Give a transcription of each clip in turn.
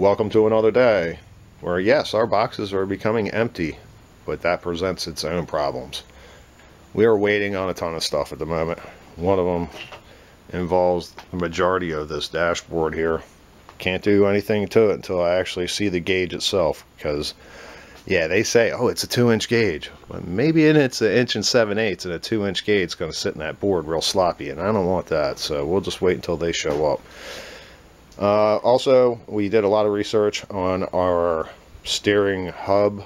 Welcome to another day where, yes, our boxes are becoming empty, but that presents its own problems. We are waiting on a ton of stuff at the moment. One of them involves the majority of this dashboard here. Can't do anything to it until I actually see the gauge itself, because yeah, they say, oh, it's a 2-inch gauge. Well, maybe it's an 1 7/8 and a 2-inch gauge is going to sit in that board real sloppy, and I don't want that, so we'll just wait until they show up. Also, we did a lot of research on our steering hub.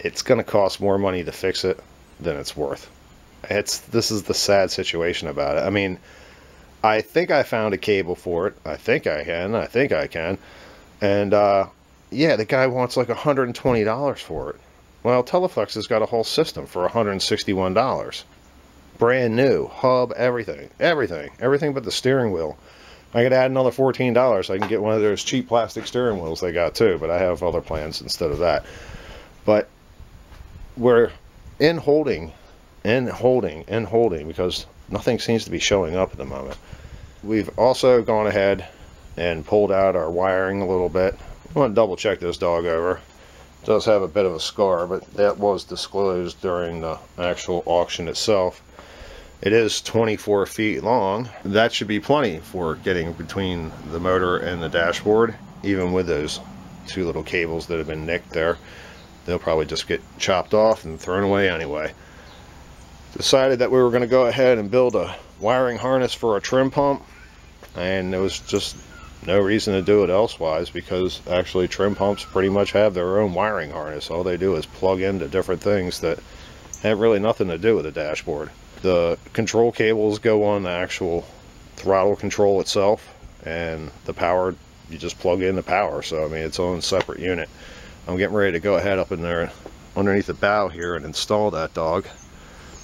It's going to cost more money to fix it than it's worth. This is the sad situation about it. I mean, I think I found a cable for it. I think I can. And yeah, the guy wants like $120 for it. Well, Teleflex has got a whole system for $161. Brand new, hub, everything but the steering wheel. I could add another $14. I can get one of those cheap plastic steering wheels they got too, but I have other plans instead of that. But we're in holding because nothing seems to be showing up at the moment. We've also gone ahead and pulled out our wiring a little bit. I want to double check this dog over. It does have a bit of a scar, but that was disclosed during the actual auction itself. It is 24 feet long. That should be plenty for getting between the motor and the dashboard, even with those two little cables that have been nicked there. They'll probably just get chopped off and thrown away anyway. Decided that we were going to go ahead and build a wiring harness for a trim pump, and there was just no reason to do it elsewise, because actually trim pumps pretty much have their own wiring harness. All they do is plug into different things that have really nothing to do with the dashboard. The control cables go on the actual throttle control itself, and the power, you just plug in the power. So I mean, it's own separate unit. I'm getting ready to go ahead up in there underneath the bow here and install that dog.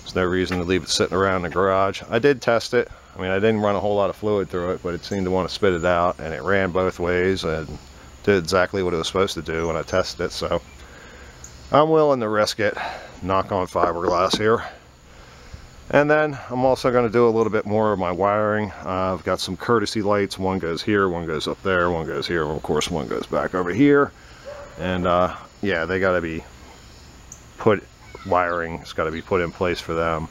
There's no reason to leave it sitting around in the garage. I did test it. I mean, I didn't run a whole lot of fluid through it, but it seemed to want to spit it out, and it ran both ways and did exactly what it was supposed to do when I tested it. So I'm willing to risk it. Knock on fiberglass here. And then I'm also going to do a little bit more of my wiring. I've got some courtesy lights. One goes here, one goes up there, one goes here, and of course one goes back over here. And yeah, they got to be wiring. It's got to be put in place for them.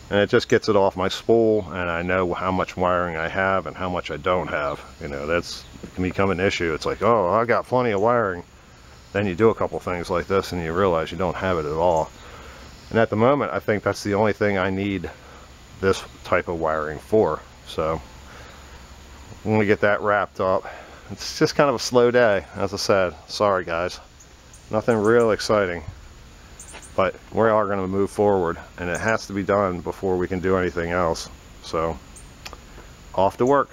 And it just gets it off my spool, and I know how much wiring I have and how much I don't have. You know, it can become an issue. It's like, oh, I got plenty of wiring. Then you do a couple things like this and you realize you don't have it at all. And at the moment, I think that's the only thing I need this type of wiring for. So I'm going to get that wrapped up. It's just kind of a slow day, as I said. Sorry guys, nothing real exciting, but we are going to move forward, and it has to be done before we can do anything else. So off to work.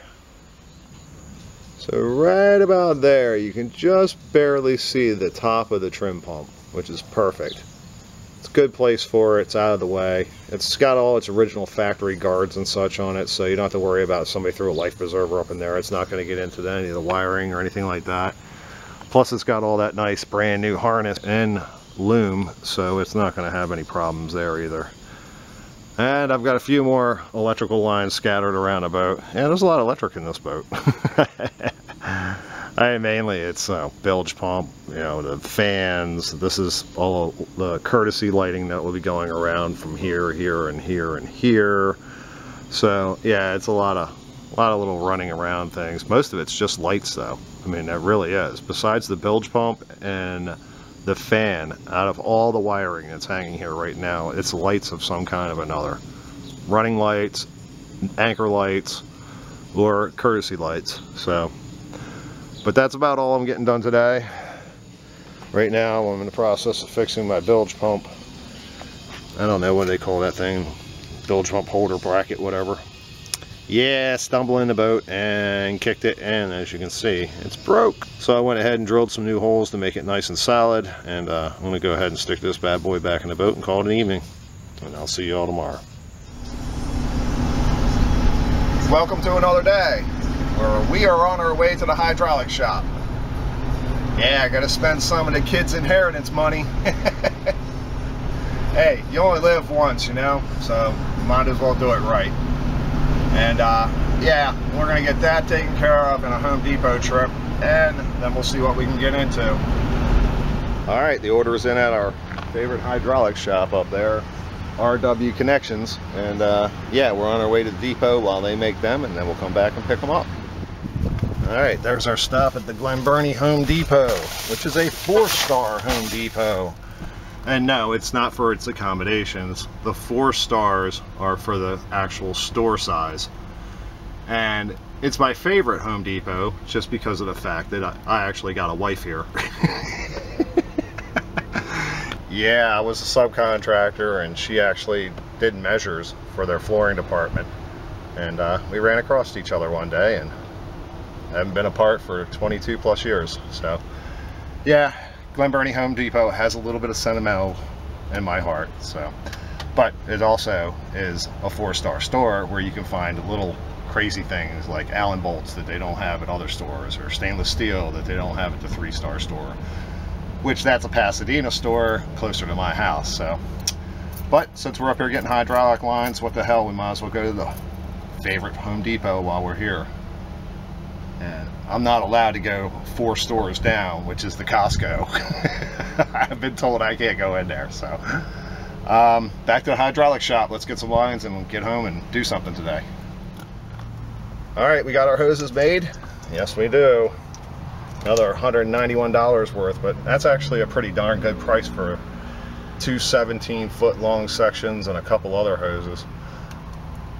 So right about there, you can just barely see the top of the trim pump, which is perfect. It's a good place for it. It's out of the way. It's got all its original factory guards and such on it, so you don't have to worry about somebody threw a life preserver up in there. It's not going to get into any of the wiring or anything like that. Plus, it's got all that nice brand new harness and loom, so it's not going to have any problems there either. And I've got a few more electrical lines scattered around the boat. Yeah, there's a lot of electric in this boat. Mainly it's bilge pump, you know, the fans. This is all the courtesy lighting that will be going around from here, here, and here, and here. So yeah, it's a lot of little running around things. Most of it's just lights though. I mean, that really is. Besides the bilge pump and the fan, out of all the wiring that's hanging here right now, it's lights of some kind of another. Running lights, anchor lights, or courtesy lights. So, but that's about all I'm getting done today. Right now I'm in the process of fixing my bilge pump. I don't know what they call that thing, bilge pump holder bracket, whatever. Yeah, stumbled in the boat and kicked it, and as you can see, it's broke. So I went ahead and drilled some new holes to make it nice and solid, and I'm going to go ahead and stick this bad boy back in the boat and call it an evening. And I'll see you all tomorrow. Welcome to another day where we are on our way to the hydraulic shop. Yeah, I got to spend some of the kids' inheritance money. Hey, you only live once, you know, so you might as well do it right. And yeah, we're going to get that taken care of in a Home Depot trip. and then we'll see what we can get into. All right, the order is in at our favorite hydraulic shop up there, RW Connections, and yeah, we're on our way to the depot while they make them, and then we'll come back and pick them up. All right, there's our stop at the Glen Burnie Home Depot, which is a 4-star Home Depot. And no, it's not for its accommodations. The 4 stars are for the actual store size. And it's my favorite Home Depot just because of the fact that I actually got a wife here. Yeah, I was a subcontractor, and she actually did measures for their flooring department. And we ran across each other one day, and haven't been apart for 22 plus years. So yeah, Glen Burnie Home Depot has a little bit of sentimental in my heart. So, but it also is a 4-star store where you can find little crazy things like Allen bolts that they don't have at other stores, or stainless steel that they don't have at the 3-star store, which that's a Pasadena store closer to my house. So, but since we're up here getting hydraulic lines, what the hell, we might as well go to the favorite Home Depot while we're here. And I'm not allowed to go 4 stores down, which is the Costco. I've been told I can't go in there. So back to the hydraulic shop. Let's get some lines and we'll get home and do something today. All right, we got our hoses made. Yes, we do. Another $191 worth, but that's actually a pretty darn good price for 2 17-foot long sections and a couple other hoses.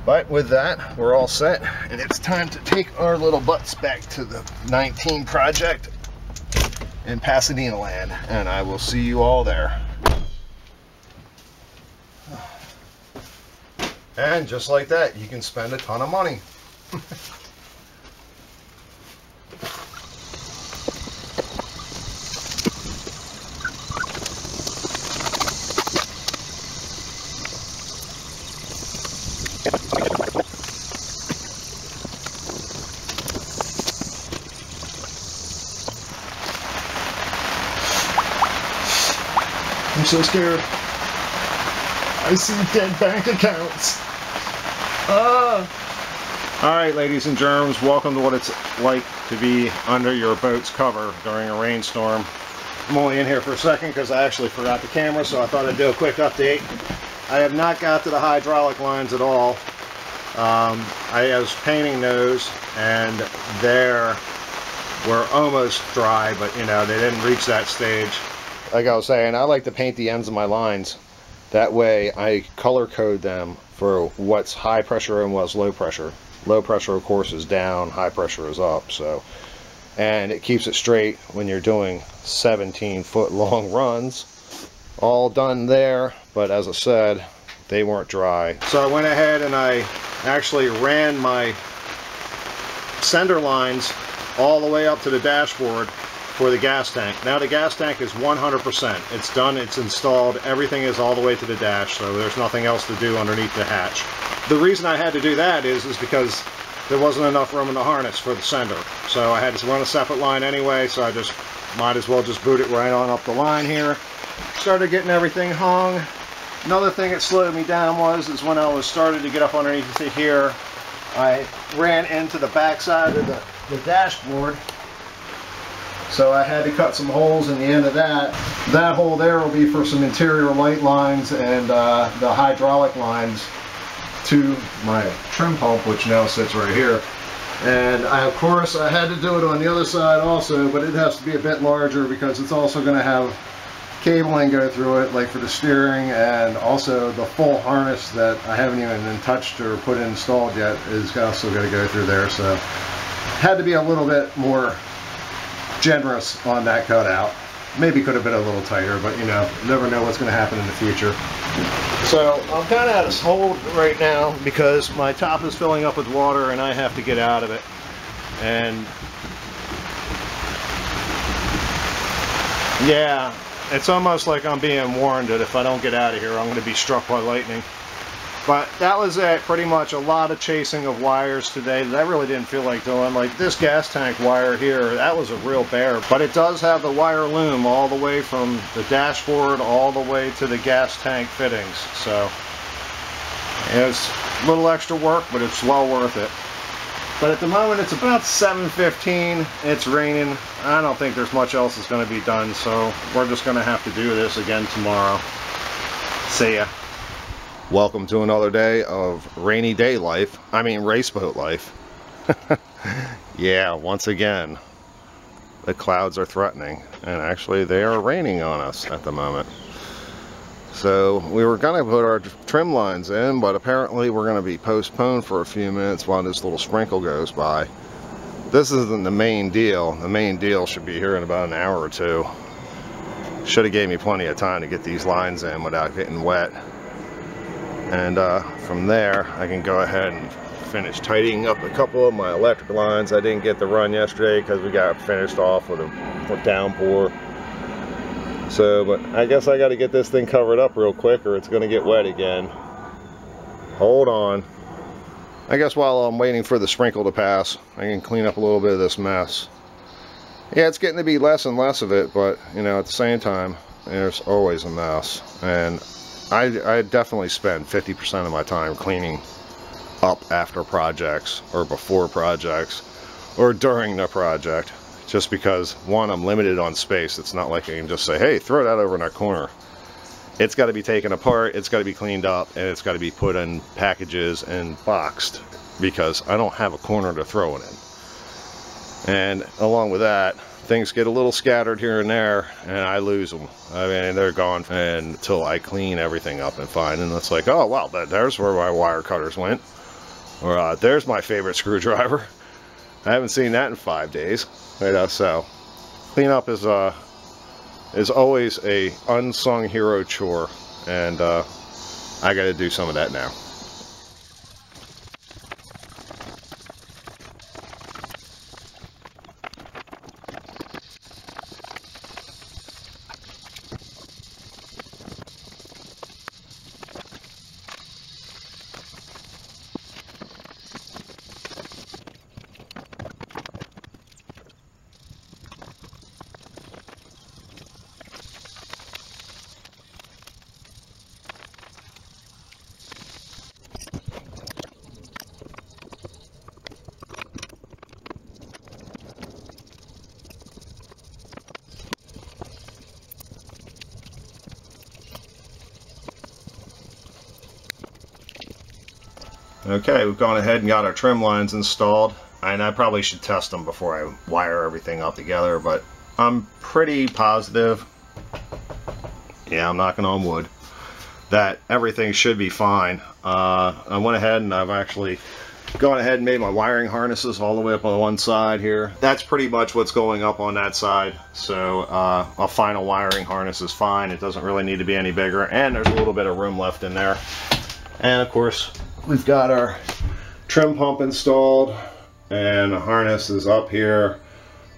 But with that, we're all set, and it's time to take our little butts back to the 19 project in Pasadena land, and I will see you all there. And just like that, you can spend a ton of money. I'm so scared. I see dead bank accounts. Alright, ladies and germs, welcome to what it's like to be under your boat's cover during a rainstorm. I'm only in here for a second because I actually forgot the camera, so I thought I'd do a quick update. I have not got to the hydraulic lines at all. I was painting those, and were almost dry, but you know, they didn't reach that stage. Like I was saying, I like to paint the ends of my lines. That way I color code them for what's high pressure and what's low pressure. Low pressure, of course, is down, high pressure is up. So, and it keeps it straight when you're doing 17-foot long runs. All done there, but as I said, they weren't dry. So I went ahead and I actually ran my sender lines all the way up to the dashboard for the gas tank. Now the gas tank is 100%. It's done, it's installed, everything is all the way to the dash, so there's nothing else to do underneath the hatch. The reason I had to do that is because there wasn't enough room in the harness for the sender. So I had to run a separate line anyway, so I just might as well just boot it right on up the line here. Started getting everything hung. Another thing that slowed me down is when I was started to get up underneath here, I ran into the back side of the dashboard. So I had to cut some holes in the end of that. That hole there will be for some interior light lines and the hydraulic lines to my trim pump, which now sits right here. And of course I had to do it on the other side also, but it has to be a bit larger because it's also going to have cabling go through it, like for the steering, and also the full harness that I haven't even touched or put installed yet is also going to go through there. So had to be a little bit more generous on that cutout. Maybe could have been a little tighter, but you know, never know what's going to happen in the future. So I'm kind of out of hold right now because my top is filling up with water and I have to get out of it. And yeah, it's almost like I'm being warned that if I don't get out of here, I'm going to be struck by lightning. But that was it, pretty much. A lot of chasing of wires today that I really didn't feel like doing. Like this gas tank wire here, that was a real bear. But it does have the wire loom all the way from the dashboard all the way to the gas tank fittings. So it's a little extra work, but it's well worth it. But at the moment it's about 7:15. It's raining. I don't think there's much else that's going to be done, so we're just going to have to do this again tomorrow. See ya. Welcome to another day of rainy day life. I mean raceboat life. Yeah, once again the clouds are threatening, and actually they are raining on us at the moment. So we were going to put our trim lines in, but apparently we're going to be postponed for a few minutes while this little sprinkle goes by. This isn't the main deal. The main deal should be here in about an hour or two. Should have gave me plenty of time to get these lines in without getting wet. And from there I can go ahead and finish tidying up a couple of my electric lines. I didn't get the run yesterday because we got finished off with a downpour. So, but I guess I got to get this thing covered up real quick or it's going to get wet again. Hold on. I guess while I'm waiting for the sprinkle to pass, I can clean up a little bit of this mess. Yeah, it's getting to be less and less of it, but, you know, at the same time, there's always a mess. And I definitely spend 50% of my time cleaning up after projects, or before projects, or during the project. Just because, one, I'm limited on space. It's not like I can just say, hey, throw that over in that corner. It's got to be taken apart, it's got to be cleaned up, and it's got to be put in packages and boxed, because I don't have a corner to throw it in. And along with that, things get a little scattered here and there, and I lose them. I mean, they're gone until I clean everything up and find, and it's like, oh, wow, there's where my wire cutters went. Or there's my favorite screwdriver. I haven't seen that in 5 days. You know, so cleanup is always a unsung hero chore, and I got to do some of that now. Okay, we've gone ahead and got our trim lines installed, and I probably should test them before I wire everything up together, but I'm pretty positive, yeah, I'm knocking on wood, that everything should be fine. I went ahead and I've actually gone ahead and made my wiring harnesses all the way up on one side here. That's pretty much what's going up on that side, so a final wiring harness is fine. It doesn't really need to be any bigger, and there's a little bit of room left in there. And of course, we've got our trim pump installed, and the harness is up here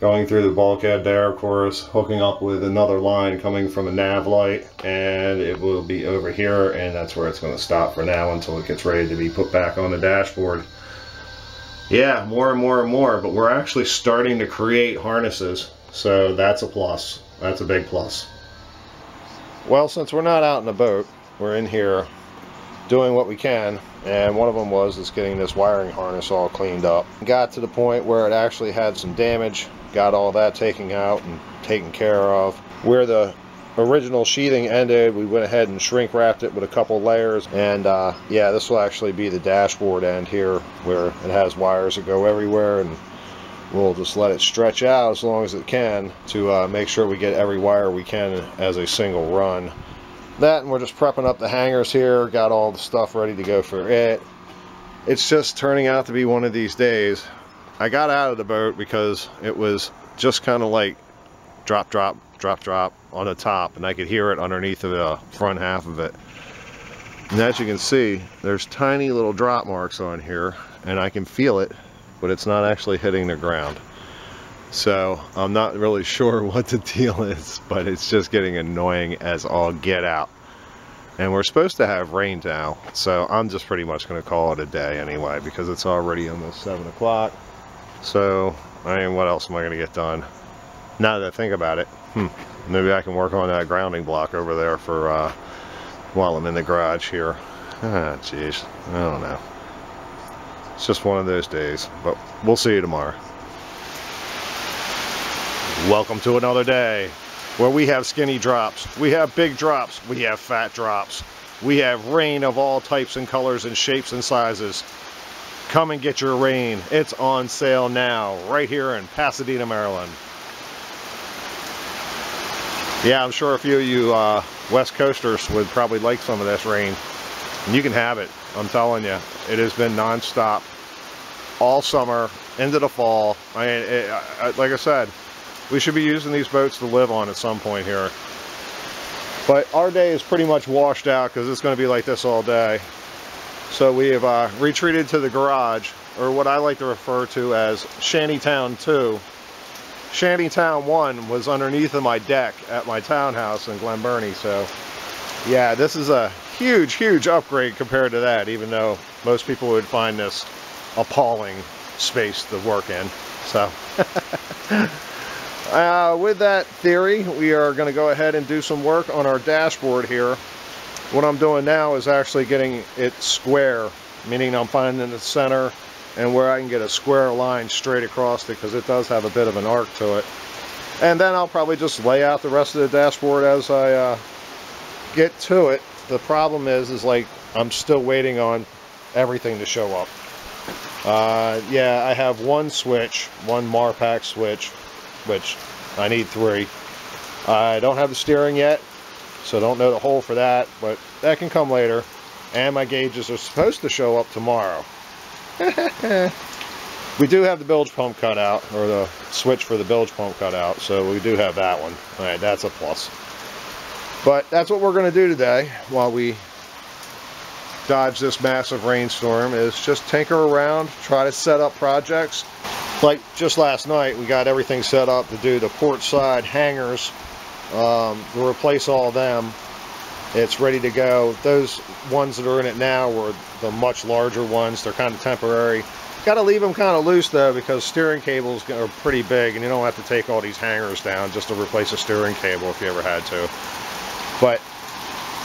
going through the bulkhead there, of course, hooking up with another line coming from a nav light, and it will be over here, and that's where it's going to stop for now until it gets ready to be put back on the dashboard. Yeah, more and more and more, but we're actually starting to create harnesses, so that's a plus. That's a big plus. Well, since we're not out in the boat, we're in here doing what we can, and one of them was getting this wiring harness all cleaned up. Got to the point where it actually had some damage, got all that taken out and taken care of. Where the original sheathing ended, we went ahead and shrink wrapped it with a couple layers, and yeah, this will actually be the dashboard end here where it has wires that go everywhere, and we'll just let it stretch out as long as it can to make sure we get every wire we can as a single run. That, and we're just prepping up the hangers here, got all the stuff ready to go for it. It's just turning out to be one of these days. I got out of the boat because it was just kind of like drop, drop, drop, drop on the top, and I could hear it underneath of the front half of it. And as you can see, there's tiny little drop marks on here, and I can feel it, but it's not actually hitting the ground. So I'm not really sure what the deal is, but it's just getting annoying as all get out. And we're supposed to have rain now, so I'm just pretty much going to call it a day anyway, because it's already almost 7 o'clock. So, I mean, what else am I going to get done? Now that I think about it, maybe I can work on that grounding block over there for while I'm in the garage here. Ah, jeez, I don't know. It's just one of those days, but we'll see you tomorrow. Welcome to another day where we have skinny drops, we have big drops, we have fat drops, we have rain of all types and colors and shapes and sizes. Come and get your rain. It's on sale now, right here in Pasadena, Maryland. Yeah, I'm sure a few of you West Coasters would probably like some of this rain. And you can have it. I'm telling you, it has been non-stop all summer into the fall. I mean, like I said, we should be using these boats to live on at some point here. But our day is pretty much washed out because it's going to be like this all day. So we have retreated to the garage, or what I like to refer to as Shantytown 2. Shantytown 1 was underneath of my deck at my townhouse in Glen Burnie. So yeah, this is a huge, huge upgrade compared to that, even though most people would find this appalling space to work in. So with that theory, we are going to go ahead and do some work on our dashboard here. What I'm doing now is actually getting it square, meaning I'm finding the center and where I can get a square line straight across it, because it does have a bit of an arc to it. And then I'll probably just lay out the rest of the dashboard as I get to it. The problem is like I'm still waiting on everything to show up. Yeah, I have one switch, one Marpac switch, which I need 3. I don't have the steering yet, so don't know the hole for that, but that can come later. And my gauges are supposed to show up tomorrow. We do have the bilge pump cut out, or the switch for the bilge pump cut out, so we do have that one. All right, that's a plus. But that's what we're going to do today while we dodge this massive rainstorm, is just tinker around, try to set up projects. Like just last night, we got everything set up to do the port side hangers. We'll replace all of them. It's ready to go. Those ones that are in it now were the much larger ones. They're kind of temporary. Got to leave them kind of loose though, because steering cables are pretty big, and you don't have to take all these hangers down just to replace a steering cable if you ever had to. But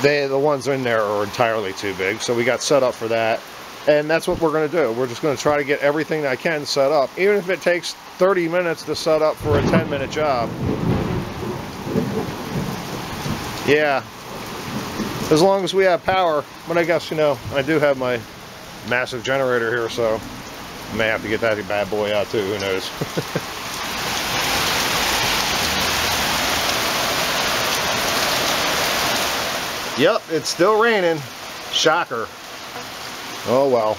the ones in there are entirely too big, so we got set up for that. And that's what we're going to do. We're just going to try to get everything that I can set up, even if it takes 30 minutes to set up for a 10-minute job. Yeah, as long as we have power. But I guess, you know, I do have my massive generator here, so I may have to get that bad boy out too, who knows. Yep, it's still raining. Shocker. Oh well.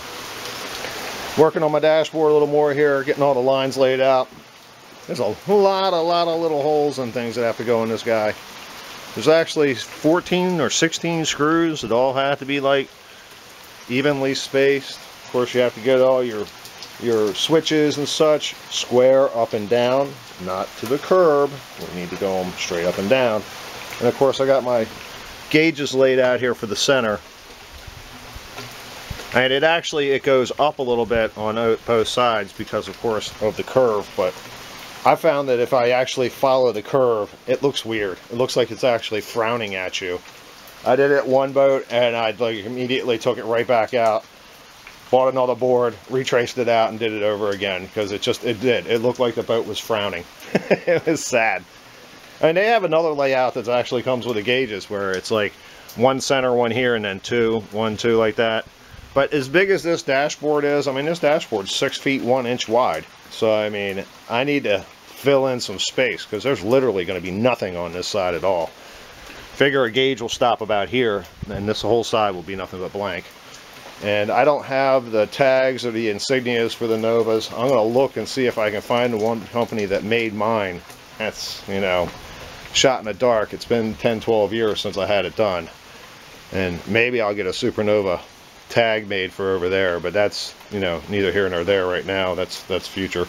Working on my dashboard a little more here, getting all the lines laid out. There's a lot of little holes and things that have to go in this guy. There's actually 14 or 16 screws that all have to be like evenly spaced. Of course, you have to get all your switches and such square up and down, not to the curb. We need to go them straight up and down. And of course, I got my gauges laid out here for the center. And it goes up a little bit on both sides because, of course, of the curve. But I found that if I actually follow the curve, it looks weird. It looks like it's actually frowning at you. I did it one boat, and I immediately took it right back out, bought another board, retraced it out, and did it over again, because it did. It looked like the boat was frowning. It was sad. And they have another layout that actually comes with the gauges, where it's like one center, one here, and then 2, 1, 2, like that. But as big as this dashboard is, I mean, this dashboard's 6 feet 1 inch wide. So, I mean, I need to fill in some space, because there's literally going to be nothing on this side at all. Figure a gauge will stop about here, and this whole side will be nothing but blank. And I don't have the tags or the insignias for the Novas. I'm going to look and see if I can find the one company that made mine. That's, you know, shot in the dark. It's been 10-12 years since I had it done. And maybe I'll get a SuperNova tag made for over there, but that's, you know, neither here nor there right now. That's future.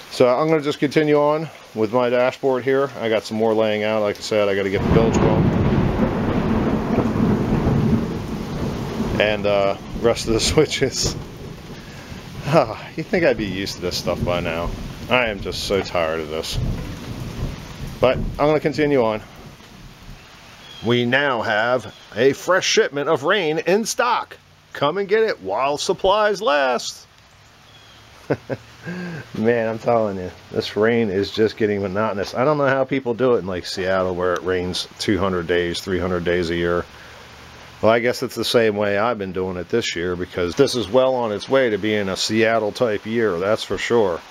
So I'm going to just continue on with my dashboard here. I got some more laying out. Like I said, I got to get the bilge pump and rest of the switches. You'd think I'd be used to this stuff by now. I am just so tired of this. But I'm going to continue on. We now have a fresh shipment of rain in stock. Come and get it while supplies last. Man, I'm telling you, this rain is just getting monotonous. I don't know how people do it in like Seattle where it rains 200 days, 300 days a year. Well, I guess it's the same way I've been doing it this year, because this is well on its way to being a Seattle type year, that's for sure.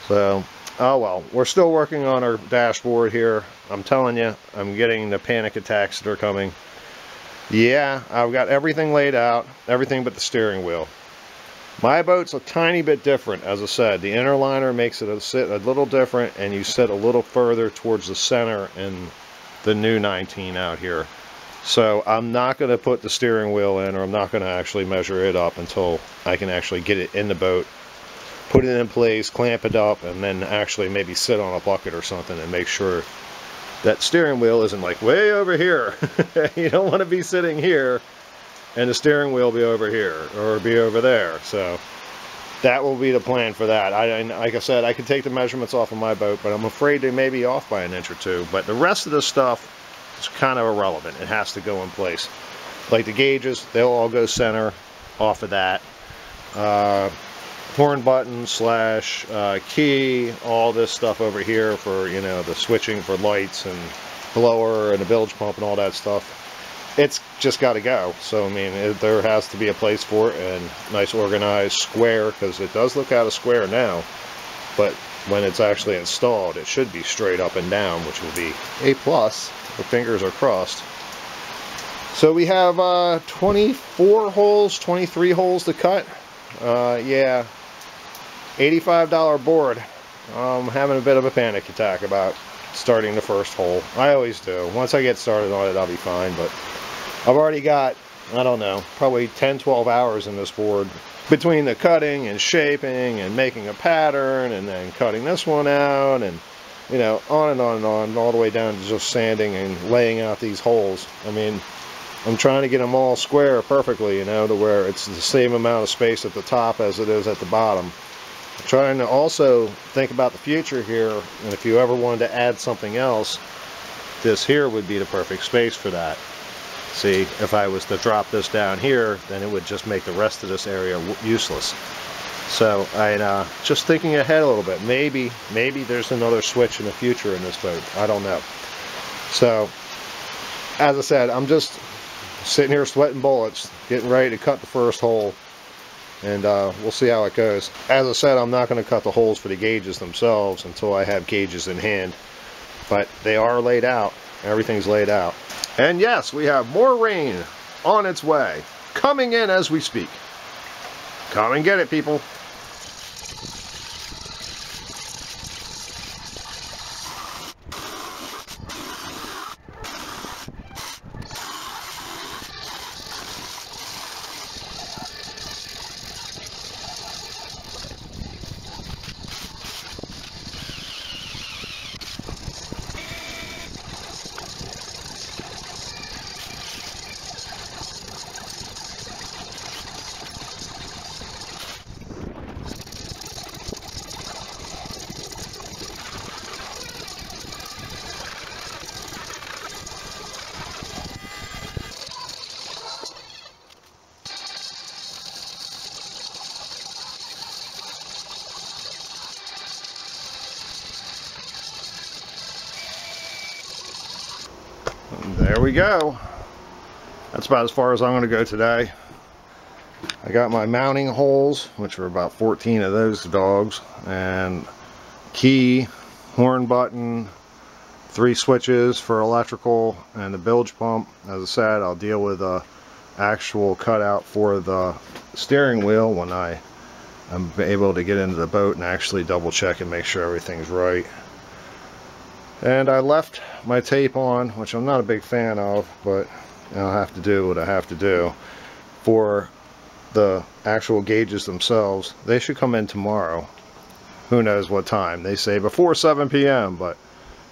So, oh well, we're still working on our dashboard here. I'm telling you, I'm getting the panic attacks that are coming. Yeah, I've got everything laid out, everything but the steering wheel. My boat's a tiny bit different, as I said. The inner liner makes it sit a little different, and you sit a little further towards the center in the new 19 out here. So I'm not going to put the steering wheel in, or I'm not going to actually measure it up until I can actually get it in the boat, put it in place, clamp it up, and then actually maybe sit on a bucket or something and make sure that steering wheel isn't like way over here. You don't want to be sitting here and the steering wheel be over here or be over there. So that will be the plan for that. Like I said, I could take the measurements off of my boat, but I'm afraid they may be off by an inch or two. But the rest of this stuff, it's kind of irrelevant. It has to go in place. Like the gauges, they'll all go center off of that. Horn button slash key, all this stuff over here for, you know, the switching for lights and blower and the bilge pump and all that stuff. It's just got to go. So I mean, there has to be a place for it, and nice organized square, because it does look out of square now, but when it's actually installed, it should be straight up and down, which will be a plus. The fingers are crossed. So we have 24 holes, 23 holes to cut. Yeah, $85 board. I'm having a bit of a panic attack about starting the first hole. I always do. Once I get started on it, I'll be fine, but I've already got, I don't know, probably 10-12 hours in this board, between the cutting and shaping and making a pattern and then cutting this one out, and you know, on and on and on, all the way down to just sanding and laying out these holes. I mean, I'm trying to get them all square perfectly, you know, to where it's the same amount of space at the top as it is at the bottom. I'm trying to also think about the future here, and if you ever wanted to add something else, this here would be the perfect space for that. See, if I was to drop this down here, then it would just make the rest of this area useless. So I'm just thinking ahead a little bit. Maybe there's another switch in the future in this boat. I don't know. So, as I said, I'm just sitting here sweating bullets, getting ready to cut the first hole, and we'll see how it goes. As I said, I'm not going to cut the holes for the gauges themselves until I have gauges in hand, but they are laid out. Everything's laid out. And yes, we have more rain on its way, coming in as we speak. Come and get it, people. There we go. That's about as far as I'm going to go today. I got my mounting holes, which are about 14 of those dogs, and key, horn button, 3 switches for electrical, and the bilge pump. As I said, I'll deal with a actual cutout for the steering wheel when I'm able to get into the boat and actually double check and make sure everything's right. And I left my tape on, which I'm not a big fan of, but I'll have to do what I have to do. For the actual gauges themselves, they should come in tomorrow. Who knows what time. They say before 7 p.m., but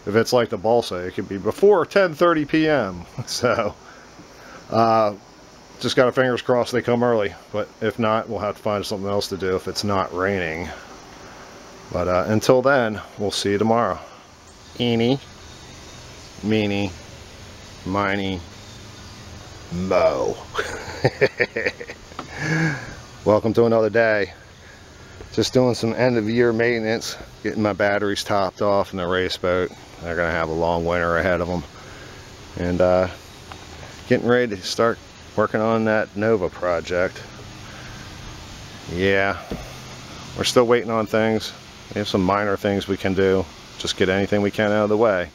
if it's like the balsa, it could be before 10:30 p.m. So, just got our fingers crossed they come early. But if not, we'll have to find something else to do if it's not raining. But until then, we'll see you tomorrow. Eeny, meeny, miny, mo. Welcome to another day. Just doing some end of year maintenance, getting my batteries topped off in the race boat. They're gonna have a long winter ahead of them. And getting ready to start working on that Nova project. Yeah, we're still waiting on things. We have some minor things we can do. Just get anything we can out of the way.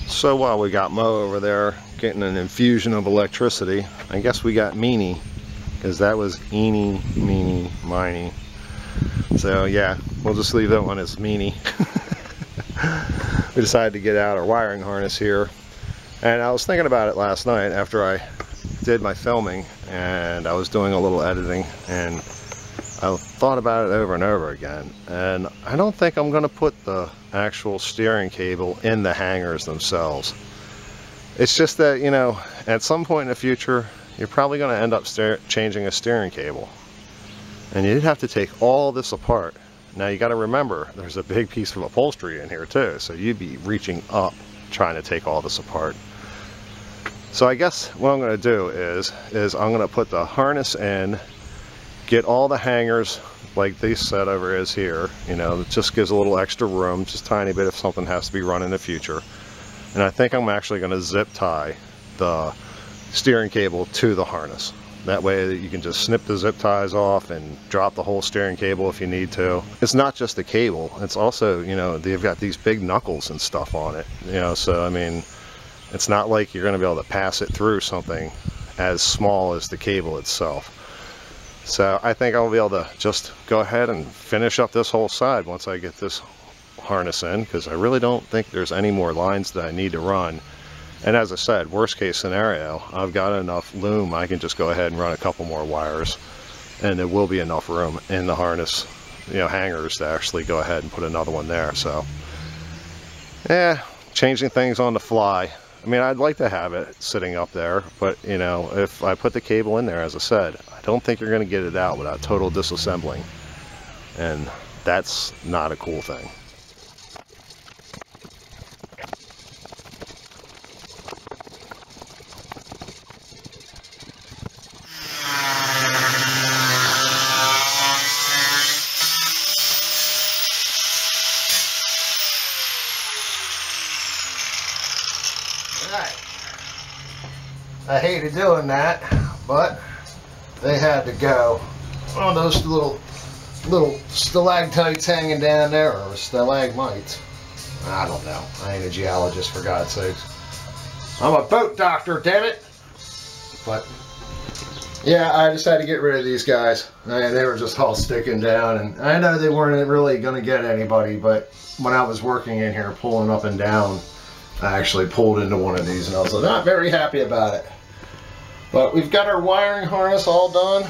So while we got Mo over there getting an infusion of electricity, I guess we got Meanie, because that was eeny, meeny, miny. So yeah, we'll just leave that one as Meanie. We decided to get out our wiring harness here. And I was thinking about it last night after I did my filming, and I was doing a little editing, and I thought about it over and over again. And I don't think I'm going to put the actual steering cable in the hangers themselves. It's just that, you know, at some point in the future, you're probably going to end up changing a steering cable. And you'd have to take all this apart. Now you got to remember, there's a big piece of upholstery in here too, so you'd be reaching up trying to take all this apart. So I guess what I'm going to do is I'm going to put the harness in, get all the hangers like this set over is here. You know, it just gives a little extra room, just a tiny bit if something has to be run in the future. And I think I'm actually going to zip tie the steering cable to the harness. That way you can just snip the zip ties off and drop the whole steering cable if you need to. It's not just the cable, it's also, you know, they've got these big knuckles and stuff on it, you know, so I mean, it's not like you're going to be able to pass it through something as small as the cable itself. So I think I'll be able to just go ahead and finish up this whole side once I get this harness in, because I really don't think there's any more lines that I need to run. And as I said, worst case scenario, I've got enough loom, I can just go ahead and run a couple more wires, and there will be enough room in the harness, you know, hangers to actually go ahead and put another one there. So yeah, changing things on the fly. I mean, I'd like to have it sitting up there, but you know, if I put the cable in there, as I said, I don't think you're going to get it out without total disassembling, and that's not a cool thing. I hated doing that, but they had to go. Oh, those little stalactites hanging down there, or stalagmites. I don't know. I ain't a geologist, for God's sakes. I'm a boat doctor, damn it. But yeah, I just had to get rid of these guys. They were just all sticking down, and I know they weren't really going to get anybody, but when I was working in here pulling up and down, I actually pulled into one of these, and I was not very happy about it. But we've got our wiring harness all done,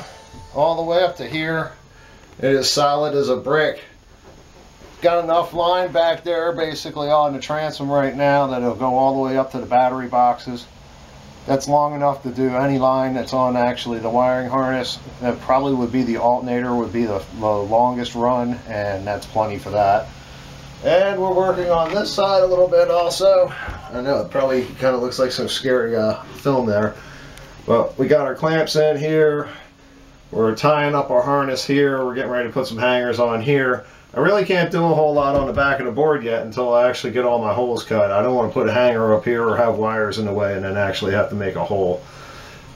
all the way up to here. It is solid as a brick. Got enough line back there, basically on the transom right now, that it'll go all the way up to the battery boxes. That's long enough to do any line that's on actually the wiring harness. That probably would be the alternator, would be the longest run, and that's plenty for that. And we're working on this side a little bit also. I know it probably kind of looks like some scary film there. But we got our clamps in here. We're tying up our harness here. We're getting ready to put some hangers on here. I really can't do a whole lot on the back of the board yet until I actually get all my holes cut. I don't want to put a hanger up here or have wires in the way and then actually have to make a hole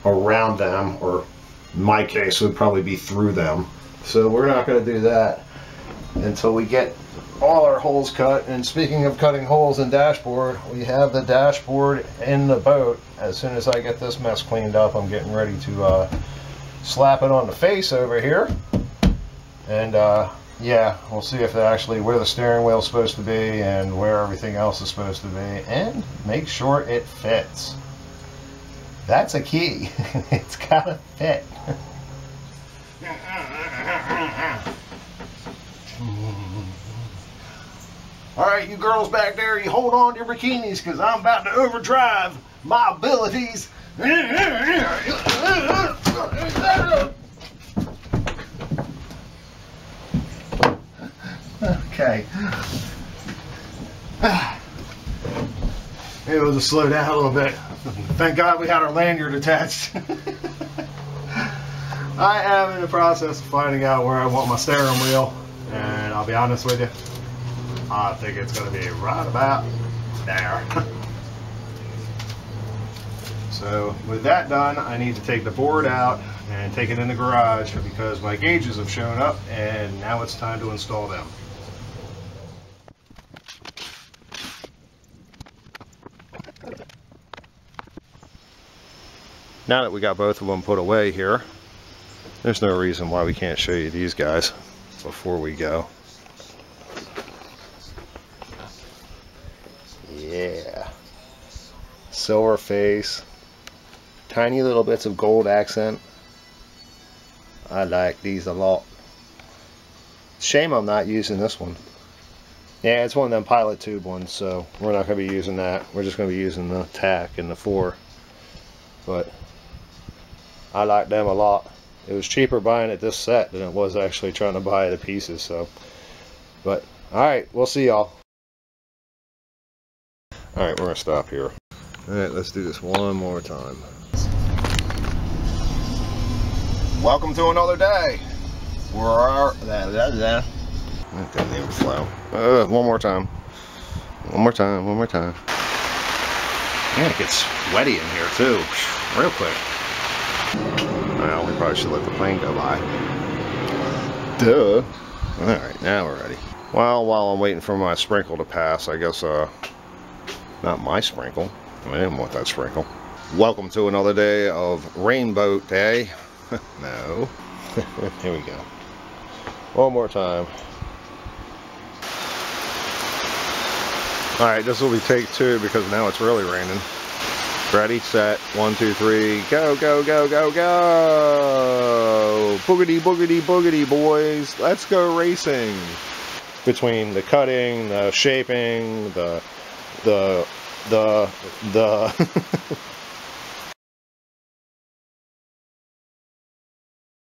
around them, or in my case would probably be through them. So we're not going to do that until we get all our holes cut. And speaking of cutting holes in dashboard, we have the dashboard in the boat. As soon as I get this mess cleaned up, I'm getting ready to slap it on the face over here. And yeah, we'll see if actually where the steering wheel is supposed to be and where everything else is supposed to be, and make sure it fits. That's a key. It's gotta fit. Alright, you girls back there, you hold on to your bikinis, because I'm about to overdrive my abilities. Okay. Maybe we'll just slow down a little bit. Thank God we had our lanyard attached. I am in the process of finding out where I want my steering wheel, and I'll be honest with you, I think it's going to be right about there. So with that done, I need to take the board out and take it in the garage because my gauges have shown up and now it's time to install them. Now that we got both of them put away here, there's no reason why we can't show you these guys before we go. Yeah. Silver face. Tiny little bits of gold accent. I like these a lot. Shame I'm not using this one. Yeah, it's one of them pilot tube ones, so we're not going to be using that. We're just going to be using the tack and the 4. But I like them a lot. It was cheaper buying it this set than it was actually trying to buy the pieces, so. But, alright, we'll see y'all. Alright, we're going to stop here. Alright, let's do this one more time. Welcome to another day. Where are that didn't even flow. One more time. One more time. One more time. Yeah, it gets sweaty in here too, real quick. Well, we probably should let the plane go by. Duh. All right, now we're ready. Well, while I'm waiting for my sprinkle to pass, I guess not my sprinkle. I didn't want that sprinkle. Welcome to another day of Rainbow Day. No. Here we go. One more time. Alright, this will be take 2 because now it's really raining. Ready, set, 1, 2, 3, go, go, go, go, go! Boogity, boogity, boogity, boys. Let's go racing. Between the cutting, the shaping, the